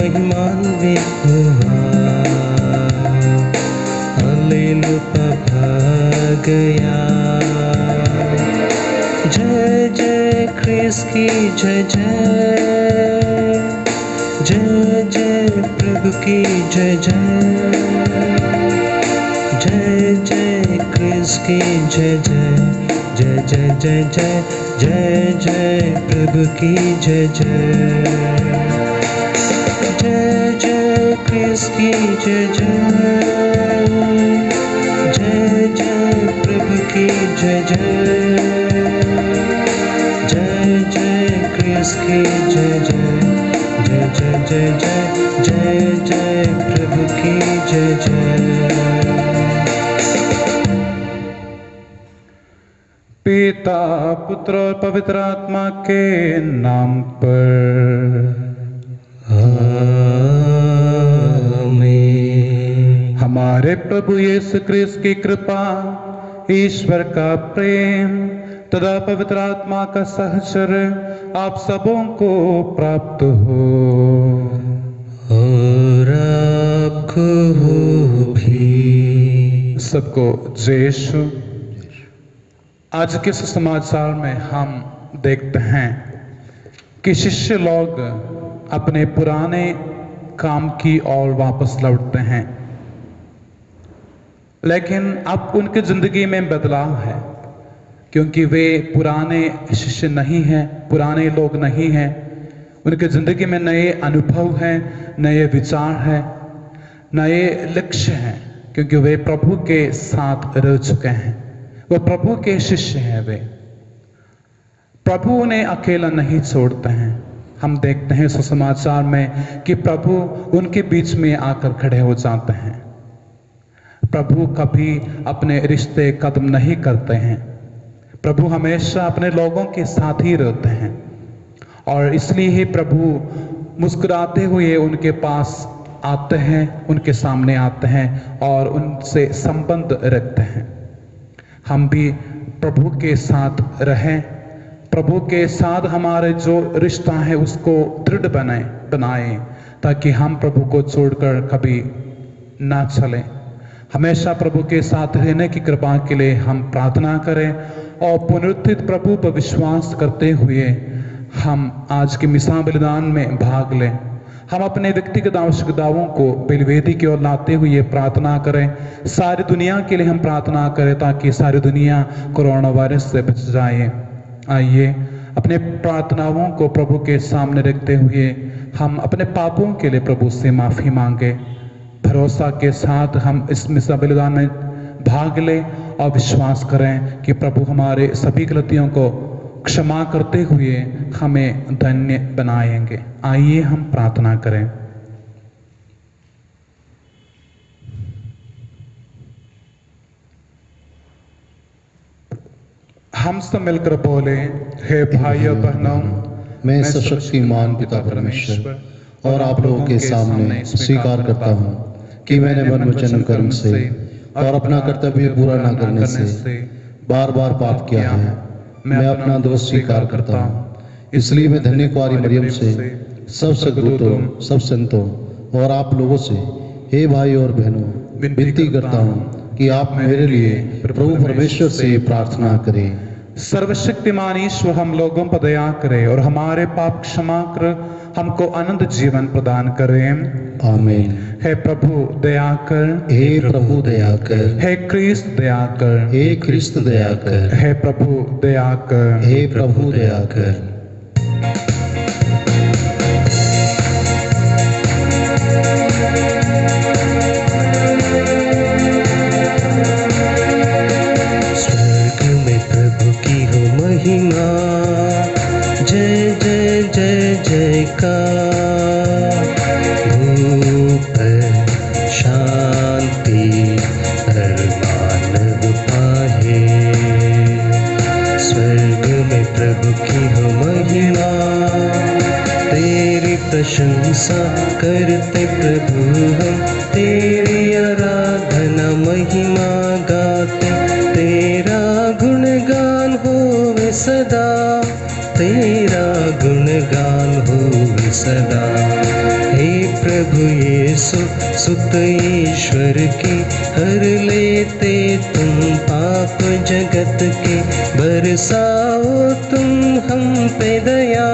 महिमान्वित hallelujah भाग गया। जय जय क्रिस्त की जय जय, जय जय प्रभु की जय जय, जय जय क्रिस्त की जय जय, जय जय जय जय, जय जय प्रभु की जय जय, जय जय क्रिस्त की जय जय, जय जय प्रभु की जय जय, जय जय क्रिस्त की जय जय, जय जय जय जय, जय जय प्रभु की जय जय। पिता पुत्र और पवित्र आत्मा के नाम पर आमीन। हमारे प्रभु यीशु क्रिस्त की कृपा, ईश्वर का प्रेम तथा पवित्र आत्मा का सहचर्य आप सबों को प्राप्त हो और आपको भी। सबको जय यीशु। आज के सुसमाचार में हम देखते हैं कि शिष्य लोग अपने पुराने काम की ओर वापस लौटते हैं, लेकिन अब उनकी जिंदगी में बदलाव है, क्योंकि वे पुराने शिष्य नहीं हैं, पुराने लोग नहीं हैं। उनकी जिंदगी में नए अनुभव हैं, नए विचार हैं, नए लक्ष्य हैं, क्योंकि वे प्रभु के साथ रह चुके हैं। वो प्रभु के शिष्य हैं। वे प्रभु उन्हें अकेला नहीं छोड़ते हैं। हम देखते हैं सुसमाचार में कि प्रभु उनके बीच में आकर खड़े हो जाते हैं। प्रभु कभी अपने रिश्ते खत्म नहीं करते हैं। प्रभु हमेशा अपने लोगों के साथ ही रहते हैं, और इसलिए ही प्रभु मुस्कुराते हुए उनके पास आते हैं, उनके सामने आते हैं और उनसे संबंध रखते हैं। हम भी प्रभु के साथ रहें, प्रभु के साथ हमारे जो रिश्ता है उसको दृढ़ बनाएं, ताकि हम प्रभु को छोड़कर कभी ना चलें। हमेशा प्रभु के साथ रहने की कृपा के लिए हम प्रार्थना करें, और पुनरुत्थित प्रभु पर विश्वास करते हुए हम आज के मिसा बलिदान में भाग लें। हम अपने व्यक्तिगत आवश्यकताओं को बलिवेदी की ओर लाते हुए प्रार्थना करें। सारी दुनिया के लिए हम प्रार्थना करें, ताकि सारी दुनिया कोरोना वायरस से बच जाए। आइए अपने प्रार्थनाओं को प्रभु के सामने रखते हुए हम अपने पापों के लिए प्रभु से माफ़ी मांगे। भरोसा के साथ हम इस मिसा बलिदान में भाग लें और विश्वास करें कि प्रभु हमारे सभी गलतियों को क्षमा करते हुए हमें धन्य बनाएंगे। आइए हम प्रार्थना करें। हम सब मिलकर बोले, हे भाइयों बहनों, मैं सशक्तिमान पिता परमेश्वर और आप लोगों के सामने स्वीकार करता हूँ कि मैंने मन वचन कर्म से और अपना कर्तव्य पूरा न करने से बार बार पाप किया है। मैं अपना दोष स्वीकार करता हूँ। इसलिए मैं धन्य कुंवारी मरियम से, सब सद्दूतों, सब संतों और आप लोगों से, हे भाई और बहनों, विनती करता हूँ कि आप मेरे लिए प्रभु परमेश्वर से प्रार्थना करें। सर्वशक्तिमान ईश्वर हम लोगों पर दया करे और हमारे पाप क्षमा कर हमको अनंत जीवन प्रदान करें। आमीन। हे प्रभु दया कर, हे प्रभु दया कर, हे क्रिस्त दया कर, हे क्रिस्त दया कर, हे प्रभु दया कर, हे प्रभु दया कर। महिमा, जय जय जय जयकार, भूप शांति हर मानव पाए। स्वर्ग में प्रभु की हो महिमा, तेरी प्रशंसा करते प्रभु हम, तेरी आराधना महिमा गाते, तेरा गुणगान होवे सदा, तेरा गुणगान होवे सदा। हे प्रभु यीशु सुत ईश्वर के, हर लेते तुम पाप जगत के। बरसाओ तुम हम पे दया,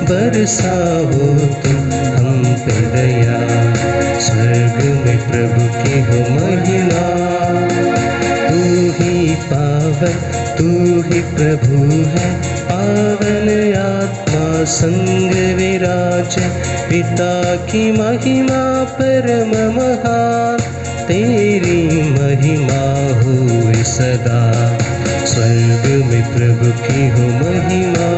बरसाओ तुम हम पे दया। स्वर्ग में प्रभु की हो महिमा, तू ही पावन तू ही प्रभु है। पावन आत्मा संग विराज, पिता की महिमा परम महान। तेरी महिमा हुई सदा, स्वर्ग में प्रभु की हो महिमा।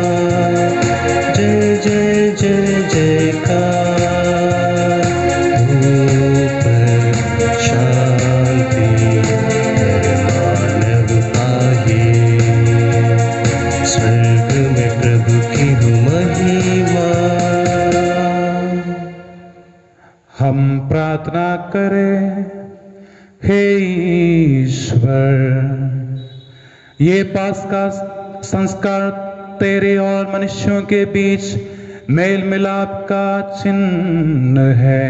जय जय जय जयकार, ऊपर शांति कर मानव पाए। स्वर्ग में प्रभु की हो महिमा। हम प्रार्थना करें। हे ईश्वर, ये पास्का संस्कार तेरे और मनुष्यों के बीच मेल मिलाप का चिन्ह है।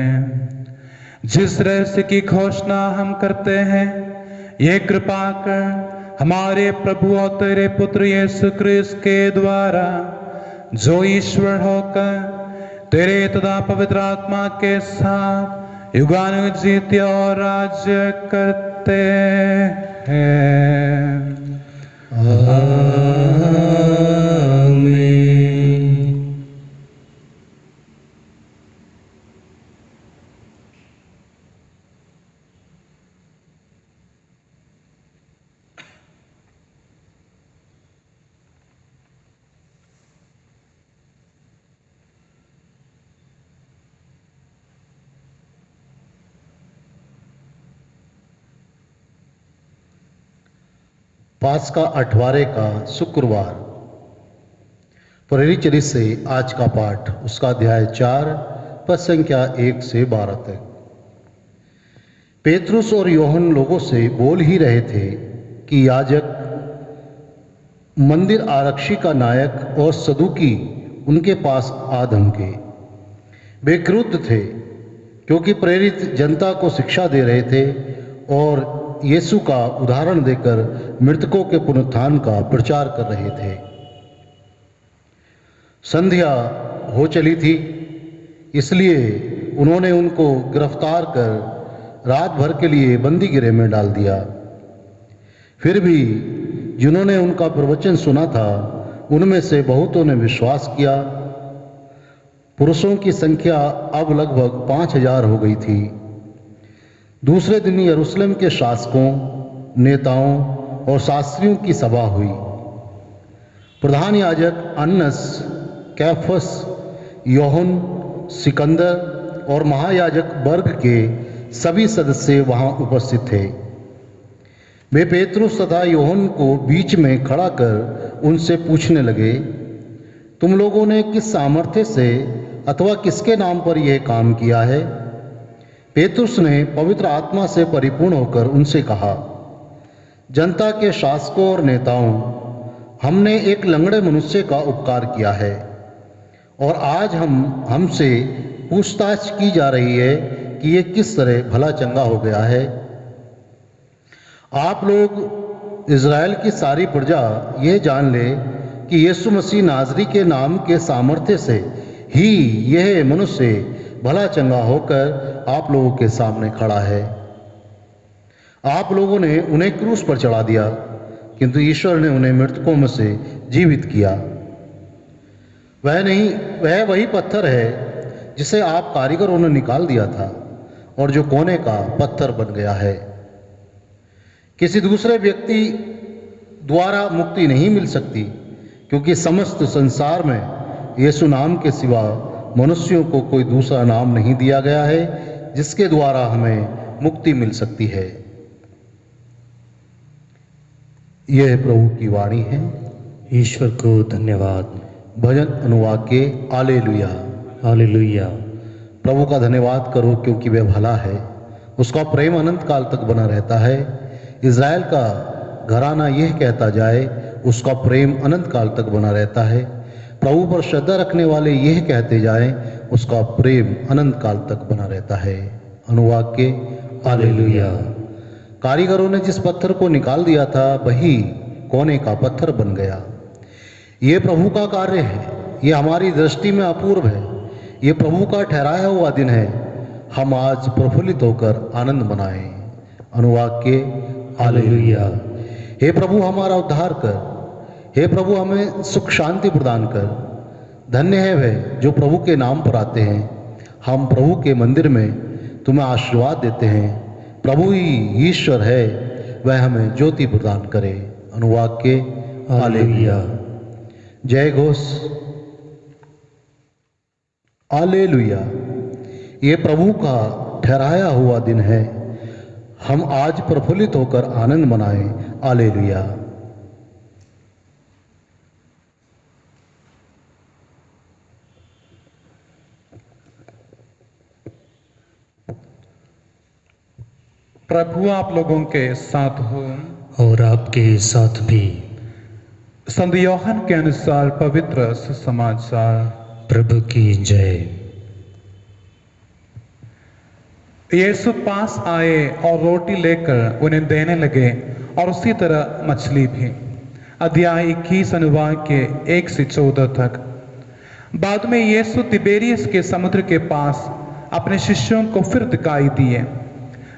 जिस रहस्य की घोषणा हम करते हैं, ये कृपा कर हमारे प्रभु और तेरे पुत्र यीशु क्रिस्त के द्वारा, जो ईश्वर होकर तेरे तथा पवित्र आत्मा के साथ युगानुग जीते और राज्य करते हैं। आमीन। पास्का अठवारे का शुक्रवार। प्रेरित चरित्र से आज का पाठ, उसका अध्याय 4 पद संख्या 1 से 12 तक। पेतरुस और यूहन्ना लोगों से बोल ही रहे थे कि याजक, मंदिर आरक्षी का नायक और सदुकी उनके पास आ धमके। वे क्रुद्ध थे क्योंकि प्रेरित जनता को शिक्षा दे रहे थे और यीशु का उदाहरण देकर मृतकों के पुनरुत्थान का प्रचार कर रहे थे। संध्या हो चली थी, इसलिए उन्होंने उनको गिरफ्तार कर रात भर के लिए बंदी गृह में डाल दिया। फिर भी जिन्होंने उनका प्रवचन सुना था, उनमें से बहुतों ने विश्वास किया। पुरुषों की संख्या अब लगभग 5000 हो गई थी। दूसरे दिन यरूशलेम के शासकों, नेताओं और शास्त्रियों की सभा हुई। प्रधान याजक अन्नस, कैफस, यूहन्ना, सिकंदर और महायाजक वर्ग के सभी सदस्य वहां उपस्थित थे। वे पेतरुस तथा यूहन्ना को बीच में खड़ा कर उनसे पूछने लगे, तुम लोगों ने किस सामर्थ्य से अथवा किसके नाम पर यह काम किया है? पेतरुस ने पवित्र आत्मा से परिपूर्ण होकर उनसे कहा, जनता के शासकों और नेताओं, हमने एक लंगड़े मनुष्य का उपकार किया है और आज हमसे पूछताछ की जा रही है कि ये किस तरह भला चंगा हो गया है। आप लोग इज़राइल की सारी प्रजा यह जान ले कि यीशु मसीह नाज़री के नाम के सामर्थ्य से ही यह मनुष्य भला चंगा होकर आप लोगों के सामने खड़ा है। आप लोगों ने उन्हें क्रूस पर चढ़ा दिया, किंतु ईश्वर ने उन्हें मृतकों में से जीवित किया। वह वही पत्थर है जिसे आप कारीगरों ने निकाल दिया था और जो कोने का पत्थर बन गया है। किसी दूसरे व्यक्ति द्वारा मुक्ति नहीं मिल सकती, क्योंकि समस्त संसार में यीशु नाम के सिवा मनुष्यों को कोई दूसरा नाम नहीं दिया गया है जिसके द्वारा हमें मुक्ति मिल सकती है। यह प्रभु की वाणी है। ईश्वर को धन्यवाद। भजन अनुवाद के हालेलुया। हालेलुया। प्रभु का धन्यवाद करो क्योंकि वह भला है, उसका प्रेम अनंत काल तक बना रहता है। इज़राइल का घराना यह कहता जाए, उसका प्रेम अनंत काल तक बना रहता है। प्रभु पर श्रद्धा रखने वाले यह कहते जाएं, उसका प्रेम अनंत काल तक बना रहता है। अनुवाद के हालेलुया। कारीगरों ने जिस पत्थर को निकाल दिया था वही कोने का पत्थर बन गया। ये प्रभु का कार्य है, ये हमारी दृष्टि में अपूर्व है, ये प्रभु का ठहराया हुआ दिन है। हम आज प्रफुल्लित होकर आनंद मनाएं। अनुवाद के हालेलुया। हे प्रभु हमारा उद्धार कर, हे प्रभु हमें सुख शांति प्रदान कर। धन्य है वह जो प्रभु के नाम पर आते हैं। हम प्रभु के मंदिर में तुम्हें आशीर्वाद देते हैं। प्रभु ही ईश्वर है, वह हमें ज्योति प्रदान करे। अनुवाद के हालेलुया। जय घोष। हालेलुया। ये प्रभु का ठहराया हुआ दिन है। हम आज प्रफुल्लित होकर आनंद मनाएं। हालेलुया। प्रभु आप लोगों के साथ हो और आपके साथ भी। संत यूहन्ना के अनुसार पवित्र सुसमाचार। प्रभु की जय। यीशु पास आए और रोटी लेकर उन्हें देने लगे और उसी तरह मछली भी। अध्याय 21 अनुवाद के 1 से 14 तक। बाद में यीशु तिबेरियस के समुद्र के पास अपने शिष्यों को फिर दिखाई दिए।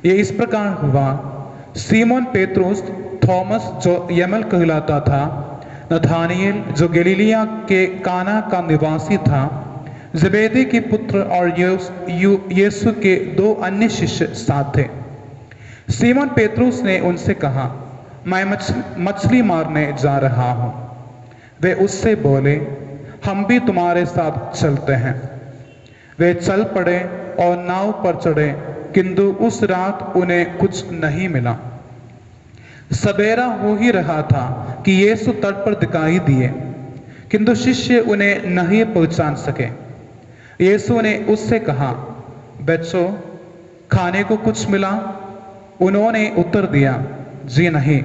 ये इस प्रकार हुआ, सीमोन पेत्रुस, थॉमस जो यमल कहलाता था, नथानिएल जो गलीलिया के काना का निवासी था, जबेदी के पुत्र और यीशु के 2 अन्य शिष्य साथ थे। सीमोन पेत्रुस ने उनसे कहा, मैं मछली मारने जा रहा हूं। वे उससे बोले, हम भी तुम्हारे साथ चलते हैं। वे चल पड़े और नाव पर चढ़े, किंतु उस रात उन्हें कुछ नहीं मिला। सवेरा हो ही रहा था कि यीशु तट पर दिखाई दिए, किंतु शिष्य उन्हें नहीं पहचान सके। यीशु ने उससे कहा, बच्चों, खाने को कुछ मिला? उन्होंने उत्तर दिया, जी नहीं।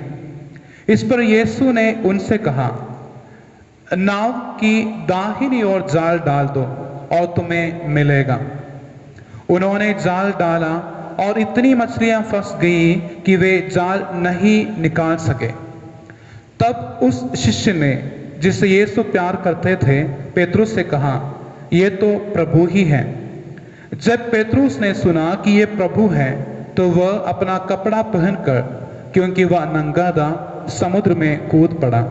इस पर यीशु ने उनसे कहा, नाव की दाहिनी ओर जाल डाल दो और तुम्हें मिलेगा। उन्होंने जाल डाला और इतनी मछलियां फंस गई कि वे जाल नहीं निकाल सके। तब उस शिष्य ने, जिसे यीशु प्यार करते थे, पेत्रुस से कहा, ये तो प्रभु ही है। जब पेत्रुस ने सुना कि ये प्रभु है, तो वह अपना कपड़ा पहनकर, क्योंकि वह नंगा था, समुद्र में कूद पड़ा।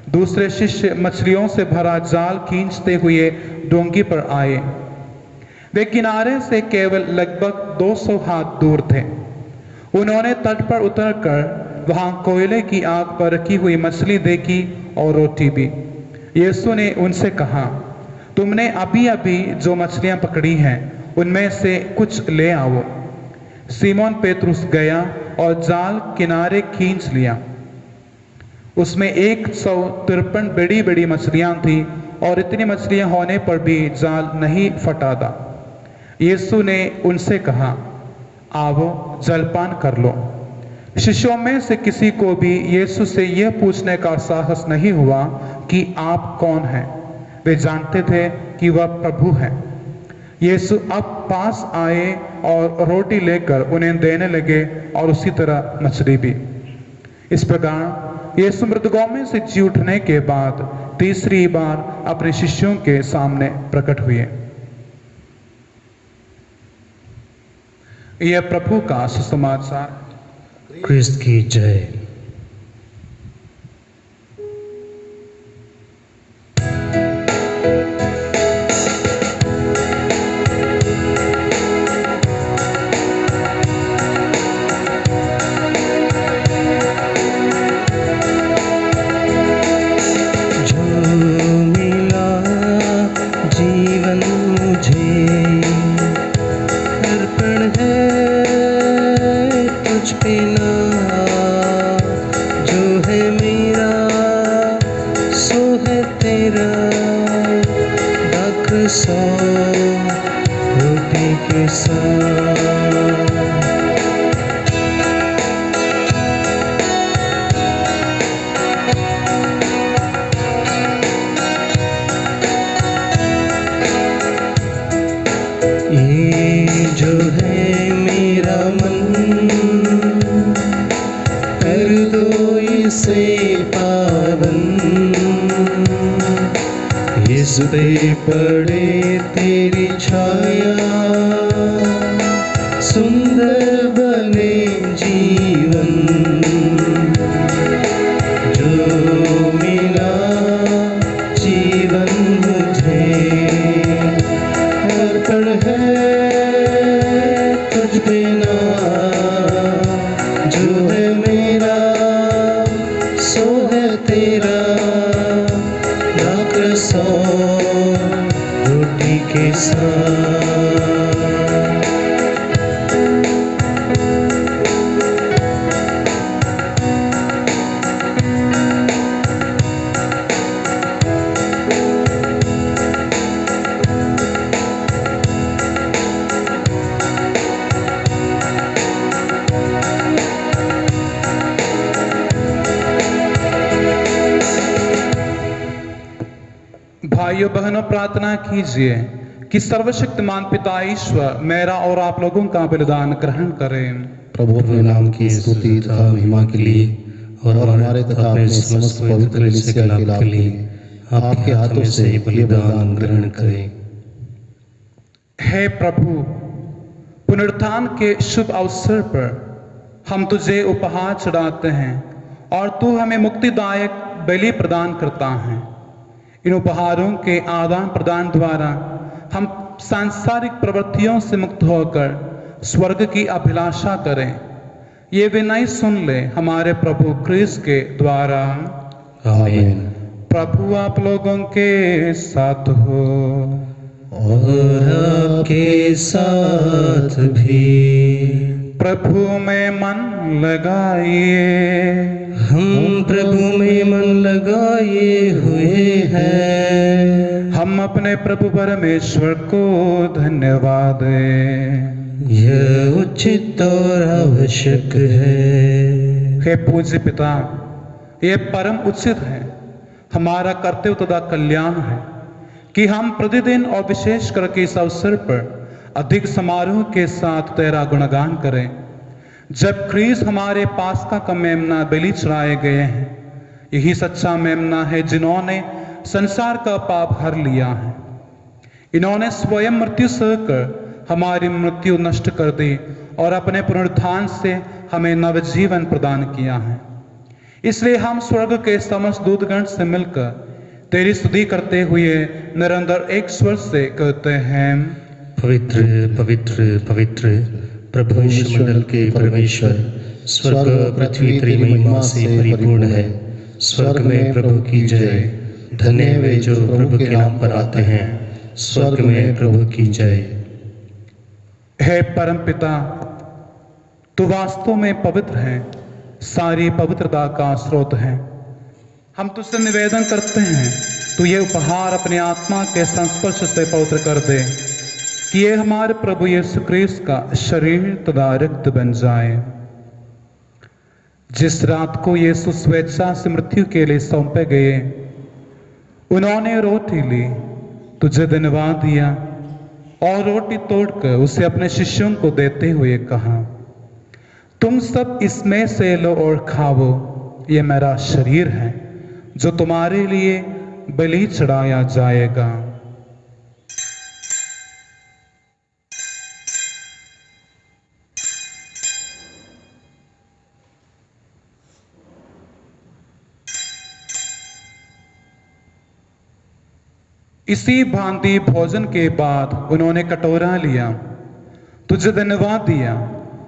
दूसरे शिष्य मछलियों से भरा जाल खींचते हुए डोंगी पर आए। वे किनारे से केवल लगभग 200 हाथ दूर थे। उन्होंने तट पर उतरकर वहां कोयले की आग पर रखी हुई मछली देखी और रोटी भी। यीशु ने उनसे कहा, तुमने अभी अभी जो मछलियां पकड़ी हैं उनमें से कुछ ले आओ। सीमोन पेत्रुस गया और जाल किनारे खींच लिया। उसमें 153 बड़ी बड़ी मछलियां थी और इतनी मछलियां होने पर भी जाल नहीं फटा था। यीशु ने उनसे कहा, आओ जलपान कर लो। शिष्यों में से किसी को भी यीशु से यह पूछने का साहस नहीं हुआ कि आप कौन हैं। वे जानते थे कि वह प्रभु है। यीशु अब पास आए और रोटी लेकर उन्हें देने लगे और उसी तरह मछली भी। इस प्रकार यीशु मृतकों में से जी उठने के बाद तीसरी बार अपने शिष्यों के सामने प्रकट हुए। यह प्रभु का सुसमाचार। क्रिस्त की जय। ये जो है मेरा मन, कर दो इसे पावन। इस पे पड़े तेरी छाया, सुंदर बने जीवन। जो मिला जीवन मुझे, अर्पण है तुझ पे ना। जो है मेरा सो है तेरा, लाकर सौ रोटी के साथ। भाइयों बहनों, प्रार्थना कीजिए कि सर्वशक्तिमान पिता ईश्वर मेरा और आप लोगों का बलिदान ग्रहण करें। प्रभु अपने नाम की स्तुति तथा महिमा के लिए और हमारे तथा अपने समस्त पवित्र कलीसिया के लाभ के लिए आपके हाथों से ये बलिदान ग्रहण करें। हे प्रभु, पुनरुत्थान के शुभ अवसर पर हम तुझे उपहार चढ़ाते हैं और तू हमें मुक्तिदायक बलि प्रदान करता है। इन उपहारों के आदान प्रदान द्वारा हम सांसारिक प्रवृत्तियों से मुक्त होकर स्वर्ग की अभिलाषा करें। ये विनय सुन ले हमारे प्रभु क्रिस्त के द्वारा। आमीन। प्रभु आप लोगों के साथ हो और आपके साथ भी। प्रभु में मन लगाइए। हम प्रभु में मन लगाए हुए हैं। हम अपने प्रभु परमेश्वर को धन्यवाद दें। यह उचित और आवश्यक है। हे पूज्य पिता, ये परम उचित है, हमारा कर्तव्य तथा कल्याण है कि हम प्रतिदिन और विशेष करके इस अवसर पर अधिक समारोह के साथ तेरा गुणगान करें। जब क्रीस हमारे पास्का का मेमना बलि चढ़ाए गए हैं, यही सच्चा मेमना है जिन्होंने संसार का पाप हर लिया है। इन्होंने स्वयं मृत्यु सहकर हमारी मृत्यु नष्ट कर दी और अपने पुनरुत्थान से हमें नवजीवन प्रदान किया है। इसलिए हम स्वर्ग के समस्त दूतगण से मिलकर तेरी स्तुति करते हुए निरंतर एक स्वर से कहते हैं, पवित्र पवित्र पवित्र प्रभु मंडल के परमेश्वर, स्वर्ग पृथ्वी तेरी महिमा से परिपूर्ण है। स्वर्ग में प्रभु की जय। धन्य है वे जो प्रभु के नाम पर आते हैं। स्वर्ग में प्रभु की जय। हे परम पिता, तू वास्तव में पवित्र है, सारी पवित्रता का स्रोत है। हम तुझसे निवेदन करते हैं, तू ये उपहार अपने आत्मा के संस्पर्श से पवित्र कर दे कि ये हमारे प्रभु यीशु क्रिस्त का शरीर तथा रक्त बन जाए। जिस रात को यीशु स्वेच्छा से मृत्यु के लिए सौंपे गए, उन्होंने रोटी ली, तुझे धन्यवाद दिया और रोटी तोड़कर उसे अपने शिष्यों को देते हुए कहा, तुम सब इसमें से लो और खाओ, ये मेरा शरीर है जो तुम्हारे लिए बलि चढ़ाया जाएगा। इसी भांति भोजन के बाद उन्होंने कटोरा लिया, तुझे धन्यवाद दिया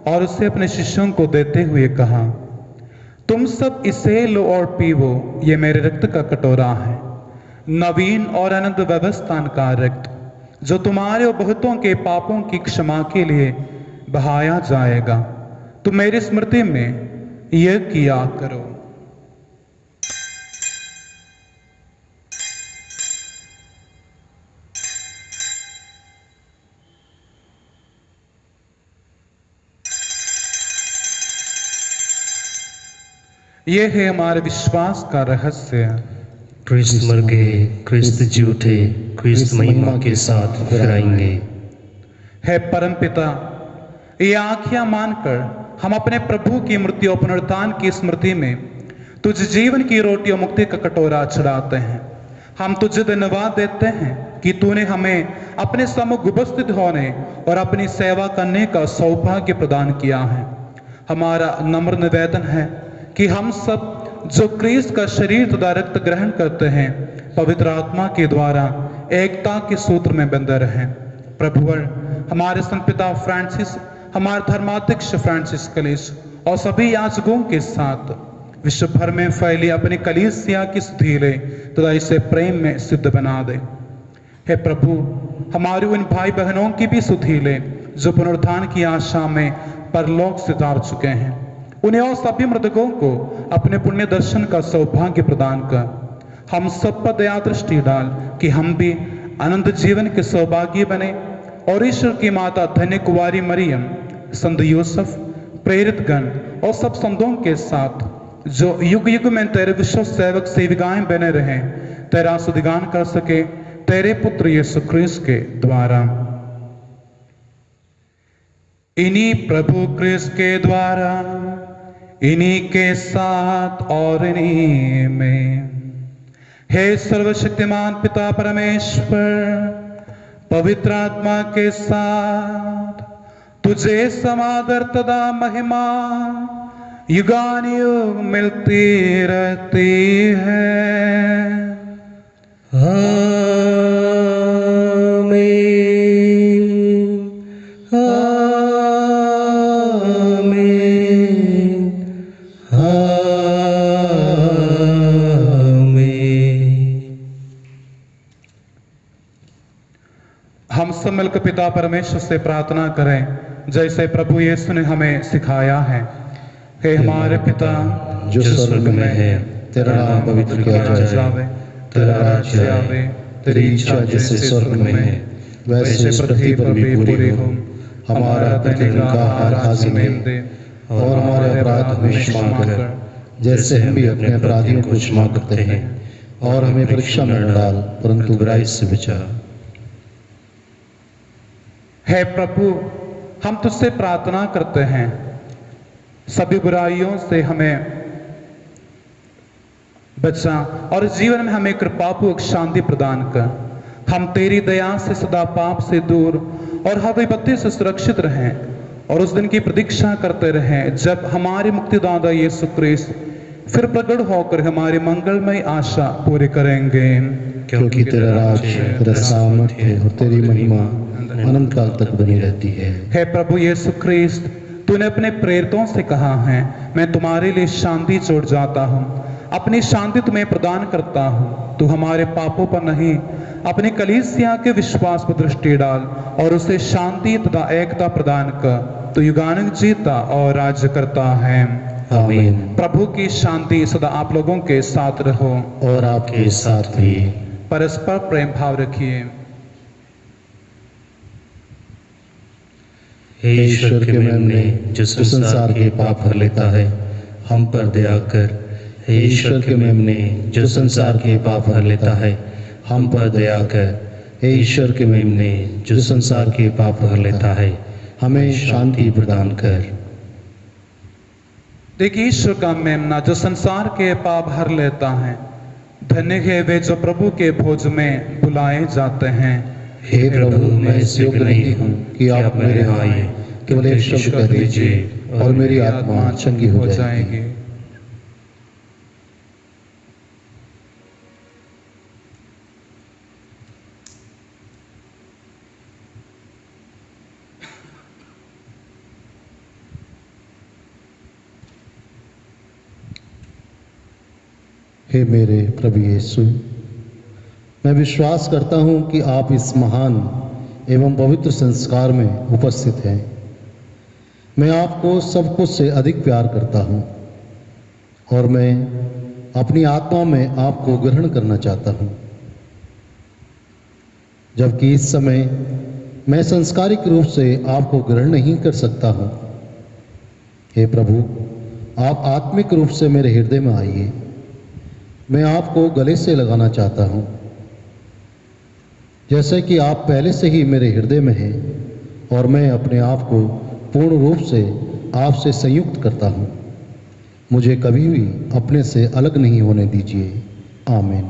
और उसे अपने शिष्यों को देते हुए कहा, तुम सब इसे लो और पीवो, ये मेरे रक्त का कटोरा है, नवीन और अनंत व्यवस्थान का रक्त, जो तुम्हारे और बहुतों के पापों की क्षमा के लिए बहाया जाएगा। तुम मेरी स्मृति में यह किया करो। ये है हमारे विश्वास का रहस्य। क्रिस्त मर गए, क्रिस्त जी उठे, क्रिस्त महिमा के साथ फिर आएंगे। है परम पिता, ये आँखियां मानकर हम अपने प्रभु की मृत्यु और पुनरुत्थान की स्मृति में तुझ जीवन की रोटी और मुक्ति का कटोरा चढ़ाते हैं। हम तुझे धन्यवाद देते हैं कि तूने हमें अपने सम्मुख उपस्थित होने और अपनी सेवा करने का सौभाग्य प्रदान किया है। हमारा नम्र निवेदन है कि हम सब जो क्रिस्त का शरीर तथा रक्त ग्रहण करते हैं, पवित्र आत्मा के द्वारा एकता के सूत्र में बंधे रहें। प्रभुवर हमारे संत पिता फ्रांसिस, हमारे धर्माध्यक्ष फ्रांसिस कलीस और सभी याजकों के साथ विश्व भर में फैली अपनी कलीसिया की सुधीले तथा इसे प्रेम में सिद्ध बना दे। हे प्रभु, हमारे उन भाई बहनों की भी सुधीले जो पुनरुत्थान की आशा में परलोक से तार चुके हैं, उन्हें और सभी मृतकों को अपने पुण्य दर्शन का सौभाग्य प्रदान कर हम सब पर दया दृष्टि डाल कि हम भी अनंत जीवन के सौभाग्य बने और ईश्वर की माता धन्य कुंवारी मरियम, संत यूसुफ, प्रेरित गण और सब संतों के साथ जो युग युग में तेरे विश्व सेवक सेविकाएं बने रहे, तेरा स्तुतिगान कर सके तेरे पुत्र यीशु क्रिस्त के द्वारा। इन्हीं प्रभु क्रिस्त के द्वारा, इन्हीं के साथ और इन्हीं में, हे सर्वशक्तिमान पिता परमेश्वर, पवित्र आत्मा के साथ तुझे समादर तथा महिमा युगानुयुग मिलती रहती है। आमीन, आमीन, आमीन। हम सब मिलकर पिता परमेश्वर से प्रार्थना करें जैसे प्रभु यीशु ने हमें सिखाया है। हे हमारे पिता जो स्वर्ग में है, तेरा नाम पवित्र किया जाए, तेरा राज्य आए, तेरी इच्छा जैसे स्वर्ग में है वैसे पृथ्वी पर भी पूरी हो। हमारा प्रतिदिन का आहार आज हमें दे और हमारे अपराध हमें क्षमा कर जैसे हम भी अपने अपराधियों को क्षमा करते हैं, और हमें परीक्षा में न डाल परंतु बुराई से बचा। हे प्रभु, हम तुझसे प्रार्थना करते हैं सभी बुराइयों से हमें बचा और जीवन में हमें कृपापूर्वक शांति प्रदान कर। हम तेरी दया से सदा पाप से दूर और हर विपत्ति से सुरक्षित रहें और उस दिन की प्रतीक्षा करते रहें जब हमारे मुक्तिदाता यीशु क्रिस्त फिर प्रकट होकर हमारी मंगलमय आशा पूरी करेंगे। क्योंकि तेरा राज्य, तेरा सामर्थ्य और तेरी महिमा अनंत काल तक बनी रहती है। हे प्रभु यीशु क्रिस्त, तूने अपने प्रेरितों से कहा है, मैं तुम्हारे लिए शांति छोड़ जाता हूँ, अपनी शांति तुम्हें प्रदान करता हूँ। तू हमारे पापों पर नहीं, अपने कलीसिया के विश्वास पर दृष्टि डाल और उसे शांति तथा एकता प्रदान कर। तू युगानुयुग जीता और राज्य करता है। आमीन। प्रभु की शांति सदा आप लोगों के साथ रहो और आपके साथ भी। परस्पर प्रेम भाव रखिए। हे ईश्वर के मेमने जो संसार के पाप हर लेता है, हम पर दया कर। हे ईश्वर के मेमने जो संसार के पाप हर लेता है, हम पर दया कर। हे ईश्वर के मेमने जो संसार के पाप हर लेता है, हमें शांति प्रदान कर। देखिए, ईश्वर का मेमना जो संसार के पाप हर लेता है, धन्य है वे जो प्रभु के भोज में बुलाए जाते हैं। हे प्रभु, मैं इस योग्य नहीं हूँ कि आप मेरे यहाँ आए, केवल एक शब्द कह दीजिए और मेरी आत्मा चंगी हो जाएगी। हे मेरे प्रभु यीशु, मैं विश्वास करता हूँ कि आप इस महान एवं पवित्र संस्कार में उपस्थित हैं। मैं आपको सब कुछ से अधिक प्यार करता हूँ और मैं अपनी आत्मा में आपको ग्रहण करना चाहता हूँ, जबकि इस समय मैं संस्कारिक रूप से आपको ग्रहण नहीं कर सकता हूँ। हे प्रभु, आप आत्मिक रूप से मेरे हृदय में आइए। मैं आपको गले से लगाना चाहता हूँ, जैसे कि आप पहले से ही मेरे हृदय में हैं और मैं अपने आप को पूर्ण रूप से आपसे संयुक्त करता हूँ। मुझे कभी भी अपने से अलग नहीं होने दीजिए। आमीन।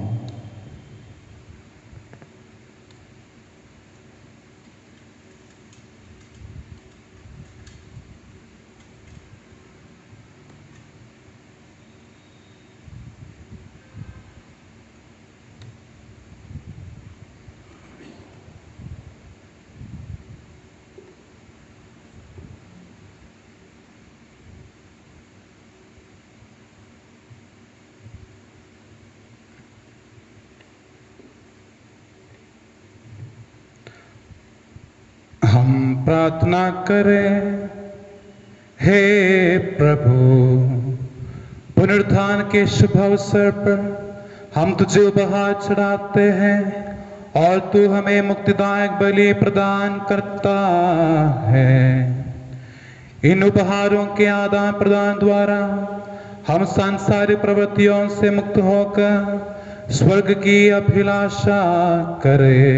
हम प्रार्थना करें। हे प्रभु, पुनरुत्थान के शुभ अवसर पर हम तुझे उपहार चढ़ाते हैं और तू हमें मुक्तिदायक बलि प्रदान करता है। इन उपहारों के आदान प्रदान द्वारा हम सांसारिक प्रवृत्तियों से मुक्त होकर स्वर्ग की अभिलाषा करें।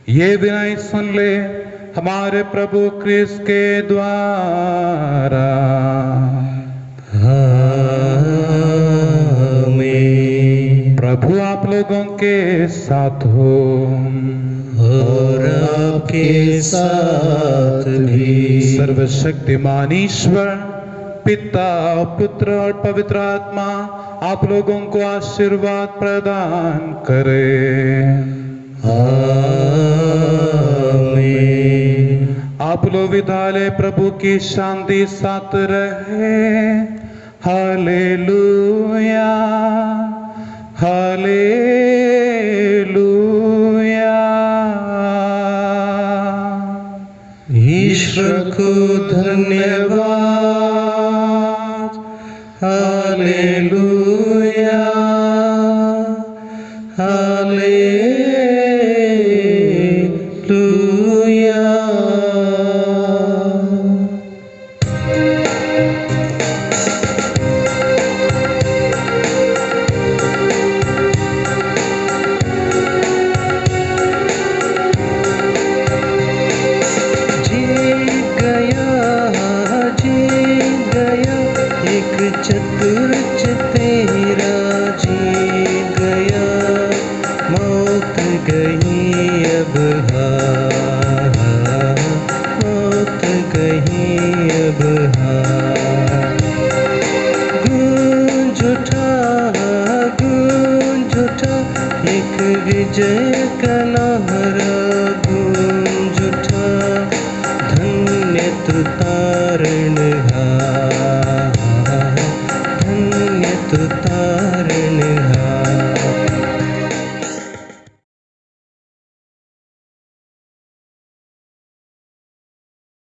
ये विनय सुन ले हमारे प्रभु क्रिस्त के द्वारा। आमीन। प्रभु आप लोगों के साथ हो और आपके साथ भी। सर्वशक्तिमान ईश्वर पिता, पुत्र और पवित्र आत्मा आप लोगों को आशीर्वाद प्रदान करे। आमीन। आप लोग विद्यालय प्रभु की शांति साथ रहे। Hallelujah, hallelujah. ईश्वर को धन्यवाद। Hallelujah, hallelujah. चतुर तेरा जीत गया, मौत गई अब हार, मौत गई अब हार। गूंज उठा एक विजय का